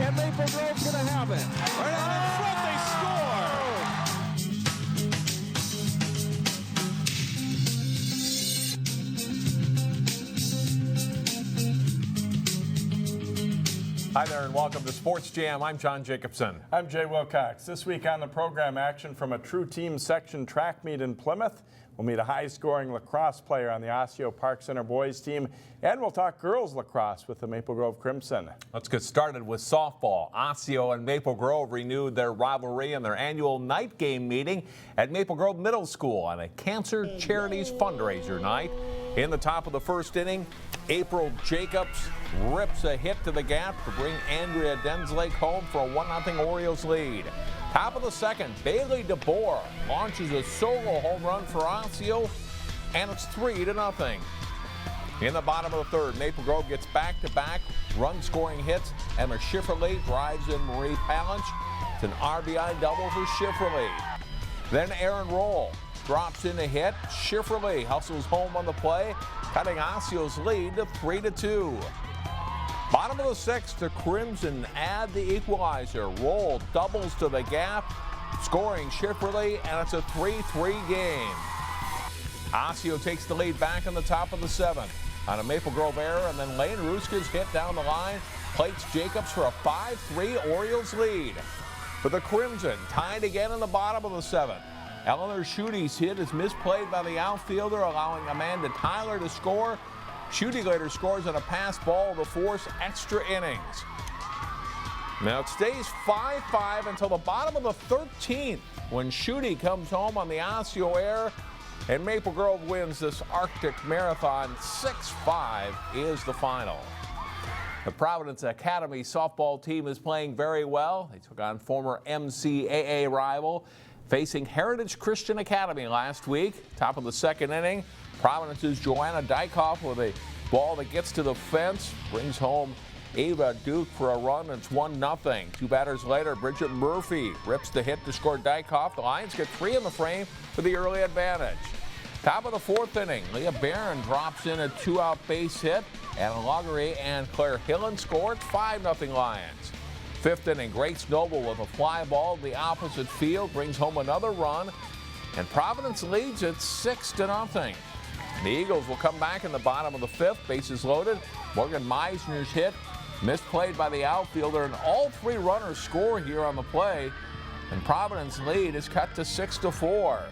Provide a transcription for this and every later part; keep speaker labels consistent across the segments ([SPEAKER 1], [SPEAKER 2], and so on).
[SPEAKER 1] and Maple Grove's going to have it. Right out in front, they score!
[SPEAKER 2] Hi there and welcome to Sports Jam. I'm John Jacobson.
[SPEAKER 3] I'm Jay Wilcox. This week on the program, action from a true team section track meet in Plymouth. We'll meet a high-scoring lacrosse player on the Osseo-Park Center boys team, and we'll talk girls lacrosse with the Maple Grove Crimson.
[SPEAKER 2] Let's get started with softball. Osseo and Maple Grove renewed their rivalry in their annual night game meeting at Maple Grove Middle School on a Cancer Charities fundraiser night. In the top of the first inning, April Jacobs rips a hit to the gap to bring Andrea Denslake home for a 1-0 Orioles lead. Top of the second, Bailey DeBoer launches a solo home run for Osseo, and it's 3-0. In the bottom of the third, Maple Grove gets back-to-back run-scoring hits. Emma Schifferle drives in Marie Palinch. It's an RBI double for Schifferle. Then Aaron Roll drops in a hit. Schifferle hustles home on the play, cutting Osseo's lead to 3-2. Bottom of the sixth, the Crimson add the equalizer. Roll doubles to the gap, scoring Schifferle, and it's a 3-3 game. Osseo takes the lead back in the top of the seventh on a Maple Grove error, and then Lane Ruska's hit down the line plates Jacobs for a 5-3 Orioles lead. But the Crimson tied again in the bottom of the seventh. Eleanor Schuette's hit is misplayed by the outfielder, allowing Amanda Tyler to score. Schuette later scores on a pass ball to force extra innings. Now it stays 5-5 until the bottom of the 13th when Schuette comes home on the Osseo error, and Maple Grove wins this Arctic Marathon. 6-5 is the final. The Providence Academy softball team is playing very well. They took on former MCAA rival, facing Heritage Christian Academy last week. Top of the second inning, Providence's Joanna Dykoff with a ball that gets to the fence, brings home Ava Duke for a run. It's 1-0. Two batters later, Bridget Murphy rips the hit to score Dykoff. The Lions get 3 in the frame for the early advantage. Top of the fourth inning, Leah Barron drops in a 2-out base hit. Anna Laughery and Claire Hillen scored. 5-0 Lions. Fifth inning, Grace Noble with a fly ball to the opposite field brings home another run, and Providence leads at 6-0. The Eagles will come back in the bottom of the fifth, bases loaded. Morgan Meisner's hit misplayed by the outfielder, and all three runners score here on the play, and Providence lead is cut to 6-4.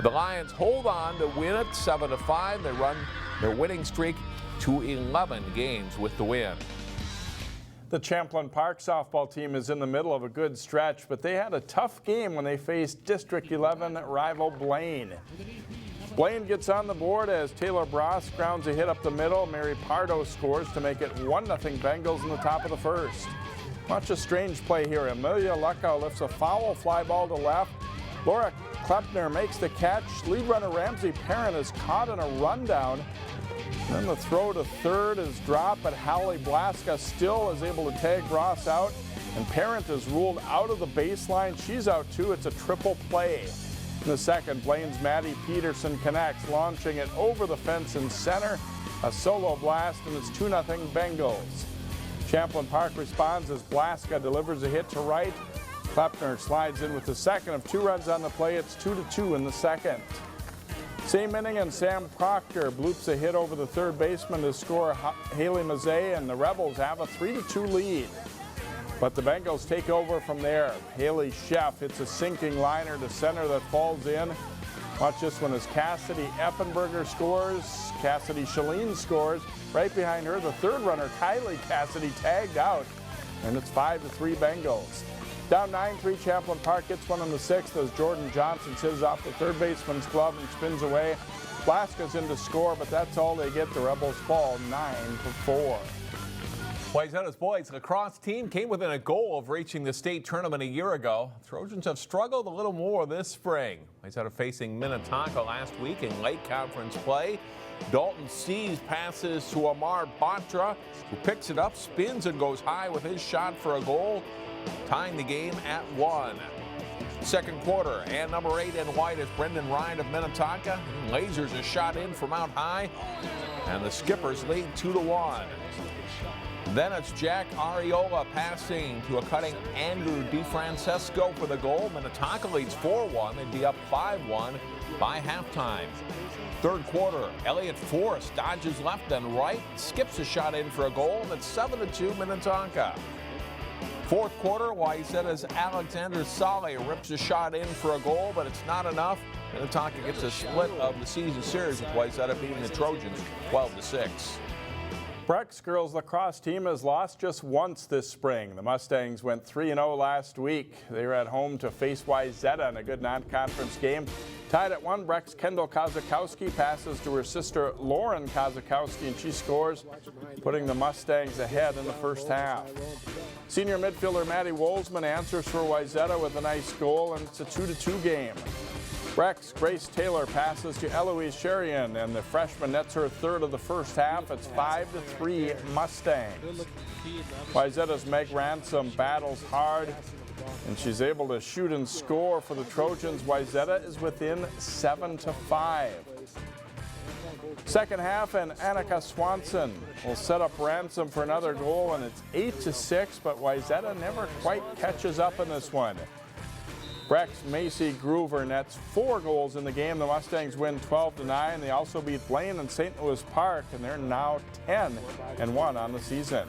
[SPEAKER 2] The Lions hold on to win it 7-5. They run their winning streak to 11 games with the win.
[SPEAKER 3] The Champlain Park softball team is in the middle of a good stretch, but they had a tough game when they faced District 11 rival Blaine. Blaine gets on the board as Taylor Bross grounds a hit up the middle. Mary Pardo scores to make it 1-0 Bengals in the top of the first. Watch a strange play here. Amelia Luckow lifts a foul fly ball to left. Laura Klepner makes the catch. Lead runner Ramsey Perrin is caught in a rundown. Then the throw to third is dropped, but Hallie Blaska still is able to tag Ross out, and Parent is ruled out of the baseline. She's out too. It's a triple play. In the second, Blaine's Maddie Peterson connects, launching it over the fence in center. A solo blast, and it's 2-0 Bengals. Champlain Park responds as Blaska delivers a hit to right. Klepner slides in with the second of 2 runs on the play. It's 2-2 in the second. Same inning, and Sam Proctor bloops a hit over the third baseman to score Haley Mazzei, and the Rebels have a 3-2 lead. But the Bengals take over from there. Haley Sheff hits a sinking liner to center that falls in. Watch this one as Cassidy Eppenberger scores. Cassidy Shalene scores. Right behind her, the third runner, Kylie Cassidy, tagged out, and it's 5-3 Bengals. Down 9-3, Champlain Park gets one in the sixth as Jordan Johnson sits off the third baseman's glove and spins away. Blaska's in to score, but that's all they get. The Rebels fall 9-4.
[SPEAKER 2] Wayzata's boys lacrosse team came within a goal of reaching the state tournament a year ago. Trojans have struggled a little more this spring. Wayzata facing Minnetonka last week in late conference play. Dalton Sees passes to Amar Batra, who picks it up, spins, and goes high with his shot for a goal, tying the game at 1. Second quarter, and number 8 in white is Brendan Ryan of Minnetonka. He lasers a shot in from out high, and the Skippers lead 2-1. Then it's Jack Ariola passing to a cutting Andrew DeFrancesco for the goal. Minnetonka leads 4-1. They'd be up 5-1 by halftime. Third quarter, Elliott Forrest dodges left and right, skips a shot in for a goal, and it's 7-2 Minnetonka. Fourth quarter, Wayzata's Alexander Saleh rips a shot in for a goal, but it's not enough. Minnetonka gets a split of the season series with Wayzata beating the Trojans 12-6.
[SPEAKER 3] Breck's girls lacrosse team has lost just once this spring. The Mustangs went 3-0 last week. They were at home to face Wayzata in a good non-conference game. Tied at 1, Breck's Kendall Kozakowski passes to her sister Lauren Kozakowski, and she scores, putting the Mustangs ahead in the first half. Senior midfielder Maddie Wolzman answers for Wayzata with a nice goal, and it's a 2-2 game. Breck's Grace Taylor passes to Eloise Sherian, and the freshman nets her third of the first half. It's 5-3 Mustangs. Wayzata's Meg Ransom battles hard, and she's able to shoot and score for the Trojans. Wayzata is within 7-5. Second half, and Annika Swanson will set up Ransom for another goal, and it's 8-6, but Wayzata never quite catches up in this one. Breck's Macy Groover nets 4 goals in the game. The Mustangs win 12-9. They also beat Blaine and St. Louis Park, and they're now 10-1 on the season.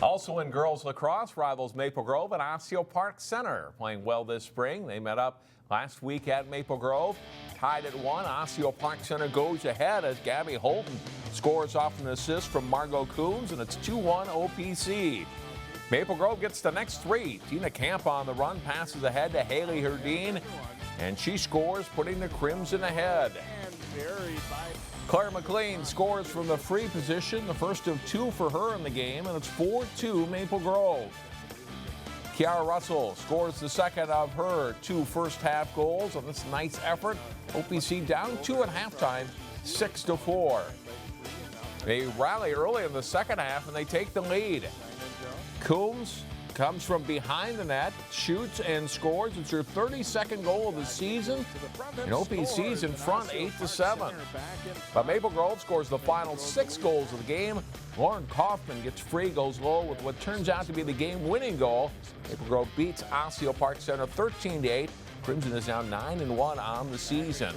[SPEAKER 2] Also in girls lacrosse, rivals Maple Grove and Osseo-Park Center playing well this spring. They met up last week at Maple Grove. Tied at 1, Osseo-Park Center goes ahead as Gabby Holton scores off an assist from Margot Coombs, and it's 2-1 OPC. Maple Grove gets the next 3. Tina Camp on the run, passes ahead to Haley Herdeen, and she scores, putting the Crimson ahead. Claire McLean scores from the free position, the first of 2 for her in the game, and it's 4-2 Maple Grove. Kiara Russell scores the second of her 2 first-half goals on this nice effort. OPC down 2 at halftime, 6-4. They rally early in the second half, and they take the lead. Coombs comes from behind the net, shoots and scores. It's her 32nd goal of the season, and OPC's in front 8-7. But Maple Grove scores the final 6 goals of the game. Lauren Kaufman gets free, goes low with what turns out to be the game-winning goal. Maple Grove beats Osseo-Park Center 13-8. Crimson is now 9-1 on the season.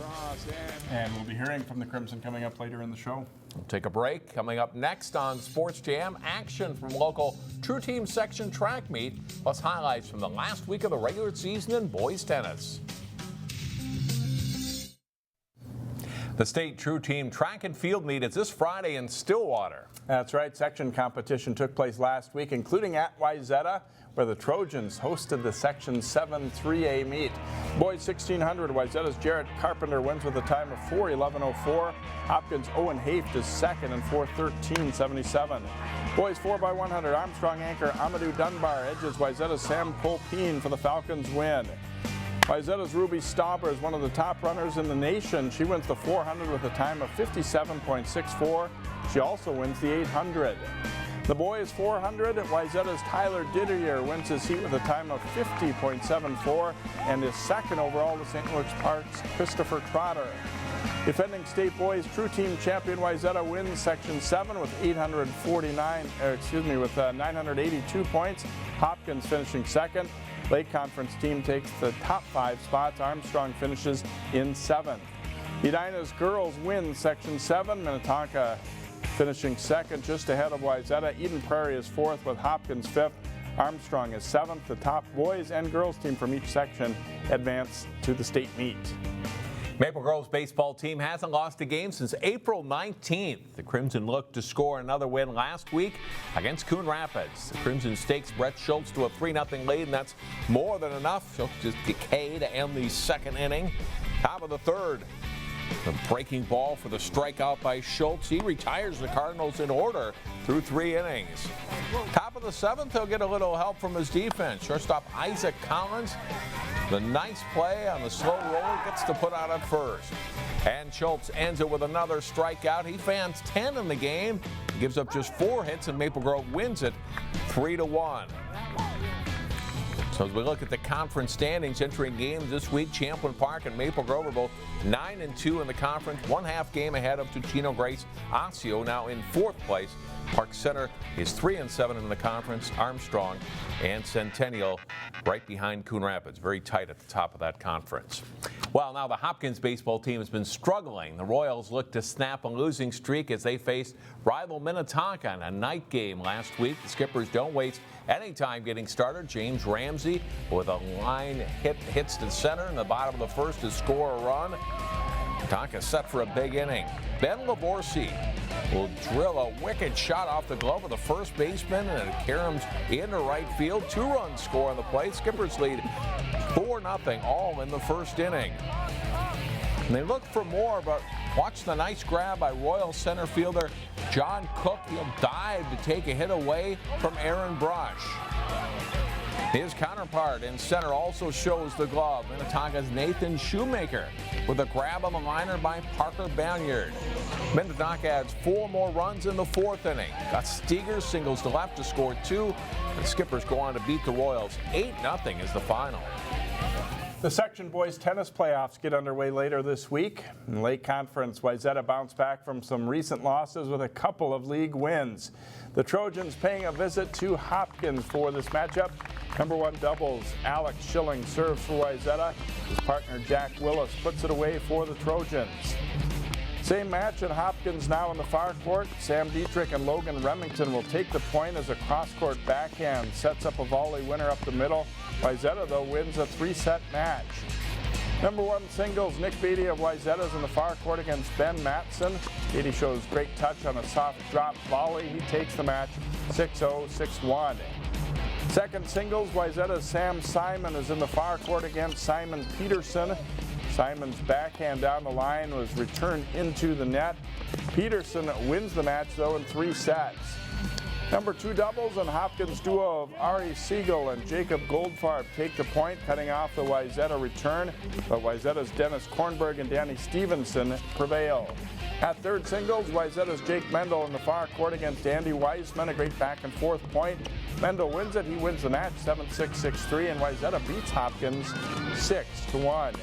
[SPEAKER 3] And we'll be hearing from the Crimson coming up later in the show.
[SPEAKER 2] We'll take a break. Coming up next on Sports Jam, action from local True Team section track meet, plus highlights from the last week of the regular season in boys tennis. The state True Team track and field meet is this Friday in Stillwater.
[SPEAKER 3] That's right. Section competition took place last week, including at Wayzata, where the Trojans hosted the Section 7 3A meet. Boys 1600, Wayzata's Jarrett Carpenter wins with a time of 4:11.04. Hopkins Owen Haft is second in 4:13.77. Boys 4x100, Armstrong anchor Amadou Dunbar edges Wayzata's Sam Colpeen for the Falcons win. Wayzata's Ruby Stauber is one of the top runners in the nation. She wins the 400 with a time of 57.64. She also wins the 800. The boys 400, Wayzata's Tyler Didier wins his heat with a time of 50.74 and is second overall to St. Louis Park's Christopher Trotter. Defending state boys True Team champion Wayzata wins Section 7 with 982 points. Hopkins finishing second. Lake Conference team takes the top 5 spots. Armstrong finishes in 7th. Edina's girls win Section 7. Minnetonka finishing second, just ahead of Wayzata. Eden Prairie is 4th with Hopkins 5th. Armstrong is 7th. The top boys and girls team from each section advance to the state meet.
[SPEAKER 2] Maple Grove's baseball team hasn't lost a game since April 19th. The Crimson looked to score another win last week against Coon Rapids. The Crimson stakes Brett Schultz to a 3-0 lead, and that's more than enough. Schultz just decayed to end the second inning. Top of the third. The breaking ball for the strikeout by Schultz. He retires the Cardinals in order through 3 innings. Top of the 7th, he'll get a little help from his defense. Shortstop Isaac Collins, the nice play on the slow roller, gets to put out at first. And Schultz ends it with another strikeout. He fans 10 in the game, gives up just 4 hits, and Maple Grove wins it 3-1. So as we look at the conference standings entering games this week, Champlin Park and Maple Grove are both 9-2 in the conference, 1/2 game ahead of Ticino Grace. Osseo now in 4th place Park Center is 3-7 in the conference. Armstrong and Centennial right behind Coon Rapids, very tight at the top of that conference. Well, now the Hopkins baseball team has been struggling. The Royals look to snap a losing streak as they faced rival Minnetonka in a night game last week. The Skippers don't waste any time getting started. James Ramsey with a line hits to center in the bottom of the first to score a run. Minnetonka set for a big inning. Ben Lavorsi will drill a wicked shot off the glove of the first baseman, and it caroms into right field. 2-run score on the play. Skippers lead 4-0, all in the first inning. And they look for more, but watch the nice grab by Royal center fielder John Cook. He'll dive to take a hit away from Aaron Brush. His counterpart in center also shows the glove. Minnetonka's Nathan Shoemaker with a grab on the liner by Parker Banyard. Minnetonka adds 4 more runs in the 4th inning. Got Steger singles to left to score 2. The Skippers go on to beat the Royals. 8-0 is the final.
[SPEAKER 3] The Section Boys tennis playoffs get underway later this week. In Lake Conference, Wayzata bounced back from some recent losses with a couple of league wins. The Trojans paying a visit to Hopkins for this matchup. Number 1 doubles, Alex Schilling serves for Wayzata. His partner Jack Willis puts it away for the Trojans. Same match in Hopkins now in the far court. Sam Dietrich and Logan Remington will take the point as a cross-court backhand sets up a volley winner up the middle. Wayzata, though, wins a 3-set match. Number 1 singles, Nick Beatty of Wayzata is in the far court against Ben Matson. Beatty shows great touch on a soft drop volley. He takes the match 6-0, 6-1. Second singles, Wayzata's Sam Simon is in the far court against Simon Peterson. Simon's backhand down the line was returned into the net. Peterson wins the match, though, in 3 sets. Number 2 doubles and Hopkins duo of Ari Siegel and Jacob Goldfarb take the point, cutting off the Wayzata return, but Wayzata's Dennis Kornberg and Danny Stevenson prevail. At third singles, Wayzata's Jake Mendel in the far court against Andy Weisman, a great back and forth point. Mendel wins it, he wins the match 7-6, 6-3, and Wayzata beats Hopkins 6-1.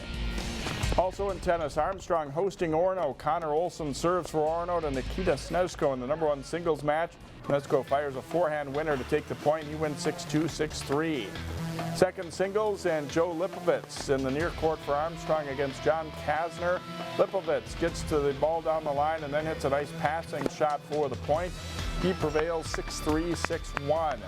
[SPEAKER 3] Also in tennis, Armstrong hosting Orono. Connor Olson serves for Orono to Nikita Snezko in the number 1 singles match. Snezko fires a forehand winner to take the point. He wins 6-2, 6-3. Second singles, and Joe Lipovitz in the near court for Armstrong against John Kasner. Lipovitz gets to the ball down the line and then hits a nice passing shot for the point. He prevails 6-3, 6-1.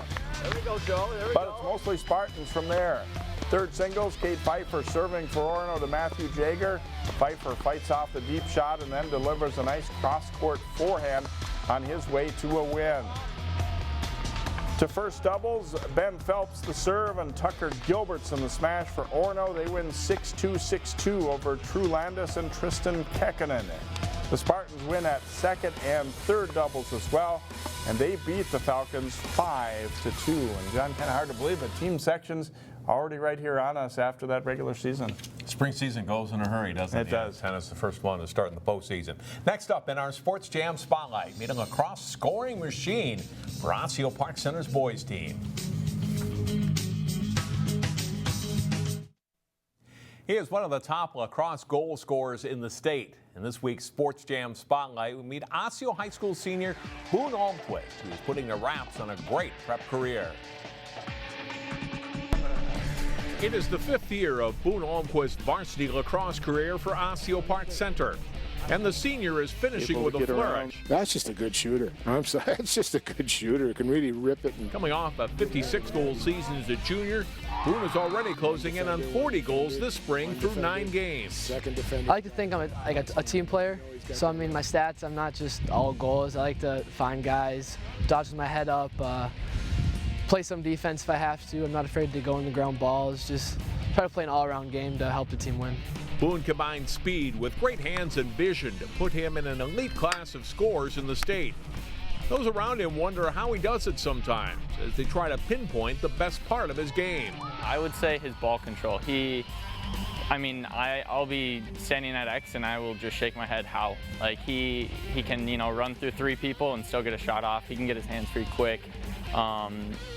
[SPEAKER 1] There we go, Joe. There we
[SPEAKER 3] but
[SPEAKER 1] go.
[SPEAKER 3] It's mostly Spartans from there. Third singles, Kate Pfeiffer serving for Orono to Matthew Jager. Pfeiffer fights off the deep shot and then delivers a nice cross-court forehand on his way to a win. To first doubles, Ben Phelps the serve and Tucker Gilbertson the smash for Orono. They win 6-2, 6-2 over True Landis and Tristan Kekkonen. The Spartans win at second and third doubles as well, and they beat the Falcons 5-2. And John, kind of hard to believe, but team sections already right here on us after that regular season.
[SPEAKER 2] Spring season goes in a hurry, doesn't it?
[SPEAKER 3] It does.
[SPEAKER 2] Tennis, the first one to start in the postseason. Next up in our Sports Jam Spotlight, meet a lacrosse scoring machine for Osseo-Park Center's boys team. He is one of the top lacrosse goal scorers in the state. In this week's Sports Jam Spotlight, we meet Osseo High School senior Boone Almquist, who is putting the wraps on a great prep career. It is the 5th year of Boone Almquist's varsity lacrosse career for Osseo-Park Center. And the senior is finishing with a flourish.
[SPEAKER 4] That's just a good shooter. I'm sorry, it's just a good shooter. Can really rip it.
[SPEAKER 2] Coming off a 56-goal season as a junior, Boone is already closing in on 40 goals this spring through 9 games.
[SPEAKER 4] Second defender.
[SPEAKER 5] I like to think I'm a team player. So, I mean, my stats, I'm not just all goals. I like to find guys, dodge my head up, play some defense if I have to. I'm not afraid to go in the ground balls. Just try to play an all-around game to help the team win.
[SPEAKER 2] Boone combines speed with great hands and vision to put him in an elite class of scorers in the state. Those around him wonder how he does it sometimes as they try to pinpoint the best part of his game.
[SPEAKER 6] I would say his ball control. I'll be standing at X and I will just shake my head how. Like he can, run through 3 people and still get a shot off. He can get his hands free quick.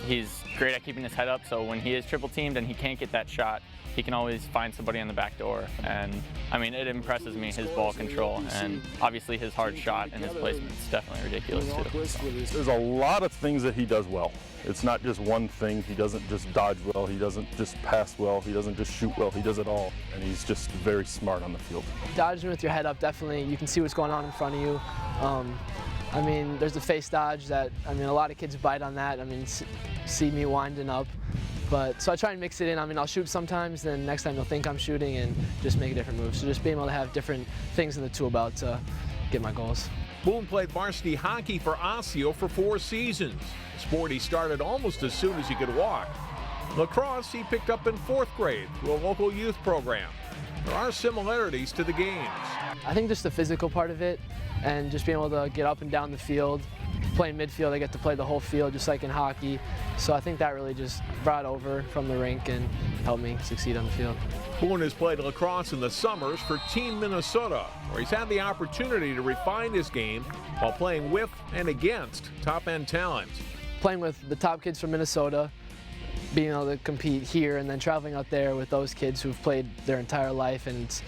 [SPEAKER 6] He's great at keeping his head up, so when he is triple teamed and he can't get that shot, he can always find somebody on the back door. And I mean, it impresses me, his ball control, and obviously his hard shot and his placement is definitely ridiculous too.
[SPEAKER 7] There's a lot of things that he does well. It's not just one thing. He doesn't just dodge well, he doesn't just pass well, he doesn't just shoot well, he does it all. And he's just very smart on the field.
[SPEAKER 5] Dodging with your head up, definitely, you can see what's going on in front of you. I mean, there's the face dodge that, I mean, a lot of kids bite on that. I mean, see me winding up. But, so I try and mix it in. I mean, I'll shoot sometimes, then next time they'll think I'm shooting and just make a different move. So just being able to have different things in the tool belt to get my goals.
[SPEAKER 2] Boone played varsity hockey for Osseo for 4 seasons. A sport he started almost as soon as he could walk. Lacrosse he picked up in 4th grade through a local youth program. There are similarities to the games.
[SPEAKER 5] I think just the physical part of it and just being able to get up and down the field. Playing midfield, I get to play the whole field just like in hockey. So I think that really just brought over from the rink and helped me succeed on the field.
[SPEAKER 2] Boone has played lacrosse in the summers for Team Minnesota, where he's had the opportunity to refine his game while playing with and against top-end talent.
[SPEAKER 5] Playing with the top kids from Minnesota, being able to compete here and then traveling out there with those kids who've played their entire life and it's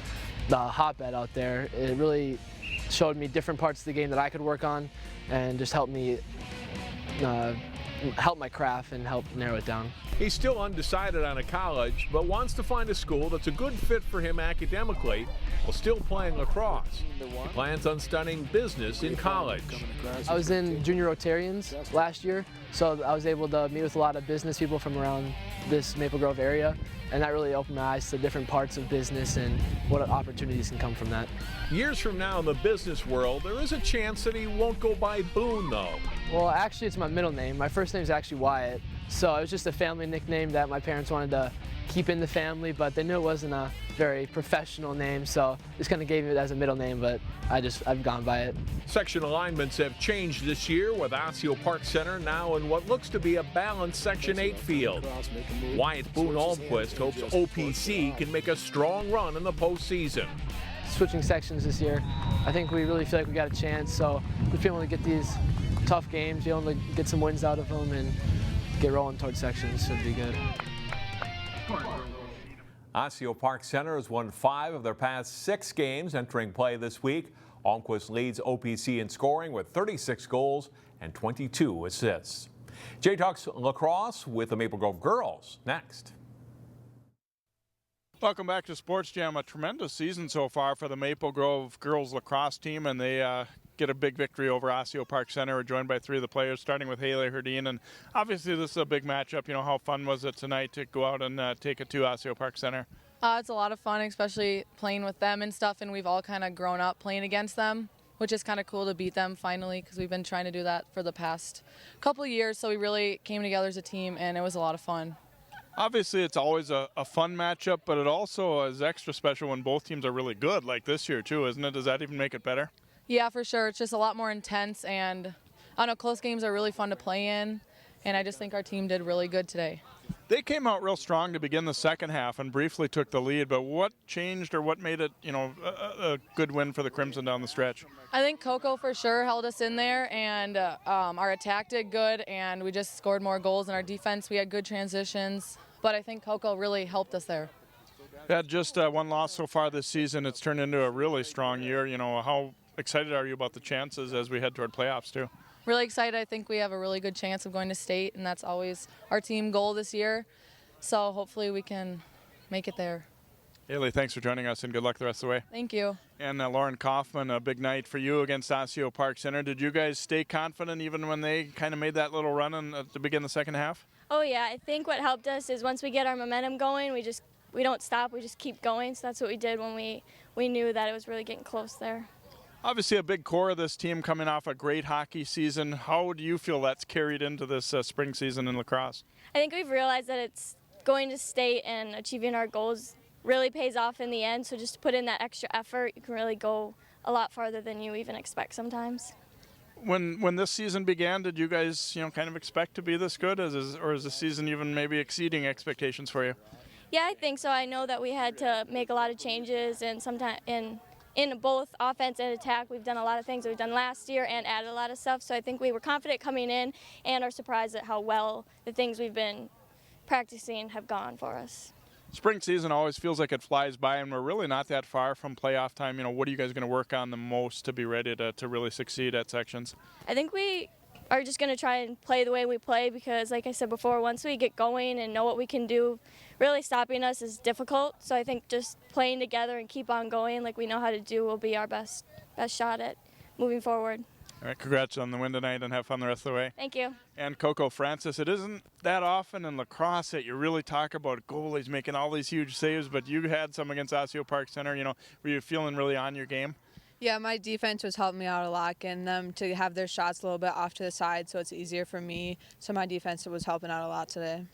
[SPEAKER 5] the hotbed out there, it really showed me different parts of the game that I could work on and just helped me help my craft and help narrow it down.
[SPEAKER 2] He's still undecided on a college, but wants to find a school that's a good fit for him academically while still playing lacrosse. He plans on studying business in college.
[SPEAKER 5] I was in junior Rotarians last year, so I was able to meet with a lot of business people from around this Maple Grove area, and that really opened my eyes to different parts of business and what opportunities can come from that.
[SPEAKER 2] Years from now in the business world, there is a chance that he won't go by Boone, though.
[SPEAKER 5] Well, actually, it's my middle name. My first name is actually Wyatt, so it was just a family nickname that my parents wanted to keep in the family, but they knew it wasn't a very professional name, so just kind of gave it as a middle name, but I've gone by it.
[SPEAKER 2] Section alignments have changed this year, with Osseo-Park Center now in what looks to be a balanced Section 8 field. Wyatt Boone Almquist hopes OPC can make a strong run in the postseason.
[SPEAKER 5] Switching sections this year, I think we really feel like we got a chance, so just being able to get these tough games, be able to get some wins out of them and get rolling towards sections should be good.
[SPEAKER 2] Osseo-Park Center has won 5 of their past 6 games entering play this week. Almquist leads OPC in scoring with 36 goals and 22 assists. Jay talks lacrosse with the Maple Grove girls next.
[SPEAKER 3] Welcome back to Sports Jam. A tremendous season so far for the Maple Grove girls lacrosse team, and they get a big victory over Osseo-Park Center. We're joined by 3 of the players, starting with Haley Herdine. And obviously this is a big matchup. You know, how fun was it tonight to go out and take it to Osseo-Park Center?
[SPEAKER 8] It's a lot of fun, especially playing with them and stuff, and we've all kind of grown up playing against them, which is kind of cool to beat them finally, because we've been trying to do that for the past couple of years. So we really came together as a team, and it was a lot of fun.
[SPEAKER 3] Obviously, it's always a fun matchup, but it also is extra special when both teams are really good, like this year too, isn't it? Does that even make it better?
[SPEAKER 8] Yeah, for sure. It's just a lot more intense, and I don't know, close games are really fun to play in, and I just think our team did really good today.
[SPEAKER 3] They came out real strong to begin the second half and briefly took the lead, but what changed or what made it, you know, a good win for the Crimson down the stretch?
[SPEAKER 8] I think Coco for sure held us in there, and our attack did good, and we just scored more goals in our defense. We had good transitions, but I think Coco really helped us there.
[SPEAKER 3] Yeah, just 1 loss so far this season. It's turned into a really strong year. You know, how excited are you about the chances as we head toward playoffs too?
[SPEAKER 8] Really excited. I think we have a really good chance of going to state, and that's always our team goal this year. So hopefully we can make it there.
[SPEAKER 3] Haley, thanks for joining us, and good luck the rest of the way.
[SPEAKER 8] Thank you.
[SPEAKER 3] And Lauren Kaufman, a big night for you against Osseo-Park Center. Did you guys stay confident even when they kind of made that little run to begin the second half?
[SPEAKER 9] Oh yeah, I think what helped us is once we get our momentum going, we don't stop, we just keep going. So that's what we did when we knew that it was really getting close there.
[SPEAKER 3] Obviously a big core of this team coming off a great hockey season. How do you feel that's carried into this spring season in lacrosse?
[SPEAKER 9] I think we've realized that it's going to state and achieving our goals really pays off in the end. So just to put in that extra effort, you can really go a lot farther than you even expect sometimes.
[SPEAKER 3] When this season began, did you guys, you know, kind of expect to be this good, or is the season even maybe exceeding expectations for you?
[SPEAKER 9] Yeah, I think so. I know that we had to make a lot of changes and sometimes in in both offense and attack. We've done a lot of things that we've done last year and added a lot of stuff. So I think we were confident coming in and are surprised at how well the things we've been practicing have gone for us.
[SPEAKER 3] Spring season always feels like it flies by, and we're really not that far from playoff time. You know, what are you guys going to work on the most to be ready to really succeed at sections?
[SPEAKER 9] I think we are just going to try and play the way we play because, like I said before, once we get going and know what we can do, really stopping us is difficult. So I think just playing together and keep on going like we know how to do will be our best shot at moving forward.
[SPEAKER 3] All right, congrats on the win tonight, and have fun the rest of the way.
[SPEAKER 9] Thank you.
[SPEAKER 3] And Coco Francis, it isn't that often in lacrosse that you really talk about goalies making all these huge saves, but you had some against Osseo-Park Center. You know, were you feeling really on your game?
[SPEAKER 10] Yeah, my defense was helping me out a lot, getting them to have their shots a little bit off to the side so it's easier for me. So my defense was helping out a lot today.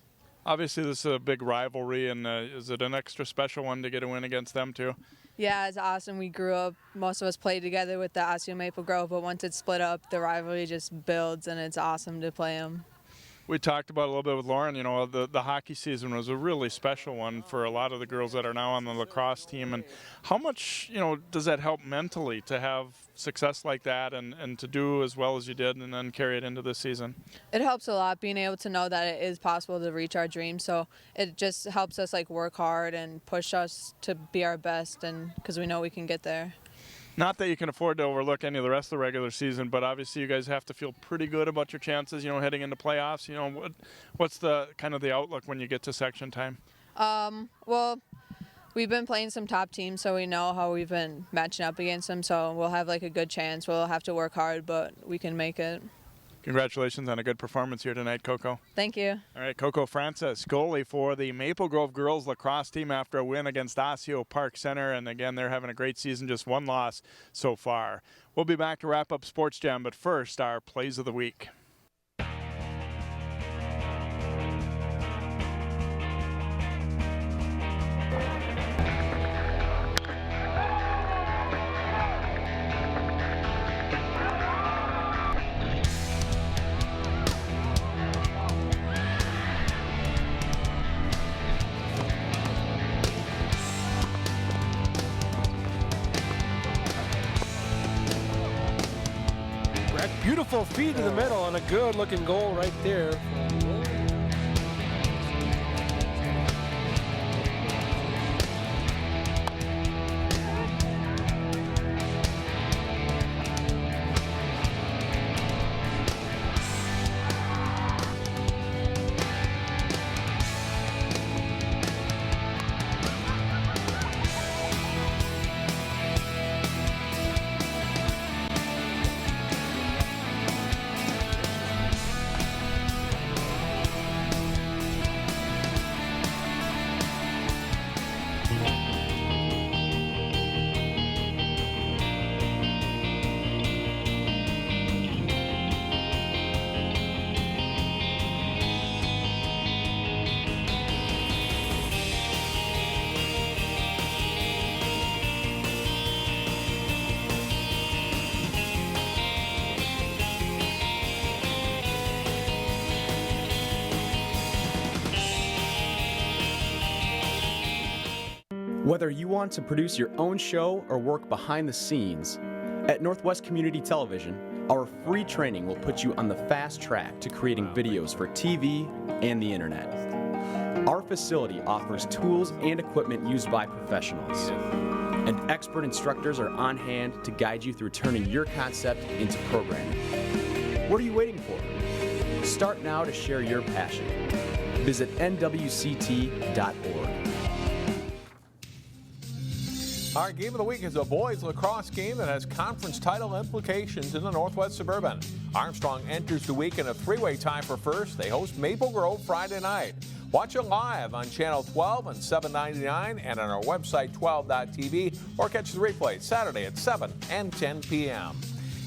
[SPEAKER 3] Obviously, this is a big rivalry, and is it an extra special one to get a win against them, too?
[SPEAKER 10] Yeah, it's awesome. We grew up, most of us played together with the Osseo Maple Grove, but once it's split up, the rivalry just builds, and it's awesome to play them.
[SPEAKER 3] We talked about a little bit with Lauren, you know, the hockey season was a really special one for a lot of the girls that are now on the lacrosse team. And how much, you know, does that help mentally to have success like that and to do as well as you did and then carry it into this season?
[SPEAKER 10] It helps a lot being able to know that it is possible to reach our dreams. So it just helps us like work hard and push us to be our best, and because we know we can get there.
[SPEAKER 3] Not that you can afford to overlook any of the rest of the regular season, but obviously you guys have to feel pretty good about your chances, you know, heading into playoffs. You know, what's the kind of the outlook when you get to section time?
[SPEAKER 10] Well, we've been playing some top teams, so we know how we've been matching up against them. So we'll have like a good chance. We'll have to work hard, but we can make it.
[SPEAKER 3] Congratulations on a good performance here tonight, Coco.
[SPEAKER 10] Thank you.
[SPEAKER 3] All right, Coco Francis, goalie for the Maple Grove girls lacrosse team after a win against Osseo-Park Center. And again, they're having a great season, just one loss so far. We'll be back to wrap up Sports Jam, but first, our plays of the week.
[SPEAKER 11] Beautiful feed in the middle and a good looking goal right there.
[SPEAKER 12] Whether you want to produce your own show or work behind the scenes, at Northwest Community Television, our free training will put you on the fast track to creating videos for TV and the internet. Our facility offers tools and equipment used by professionals, and expert instructors are on hand to guide you through turning your concept into programming. What are you waiting for? Start now to share your passion. Visit nwct.org.
[SPEAKER 2] Our game of the week is a boys lacrosse game that has conference title implications in the Northwest Suburban. Armstrong enters the week in a three-way tie for first. They host Maple Grove Friday night. Watch it live on Channel 12 and 799 and on our website 12.tv, or catch the replay Saturday at 7 and 10 p.m.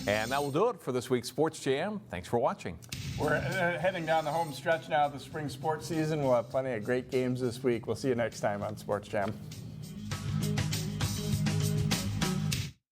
[SPEAKER 2] And that will do it for this week's Sports Jam. Thanks for watching.
[SPEAKER 3] We're heading down the home stretch now of the spring sports season. We'll have plenty of great games this week. We'll see you next time on Sports Jam.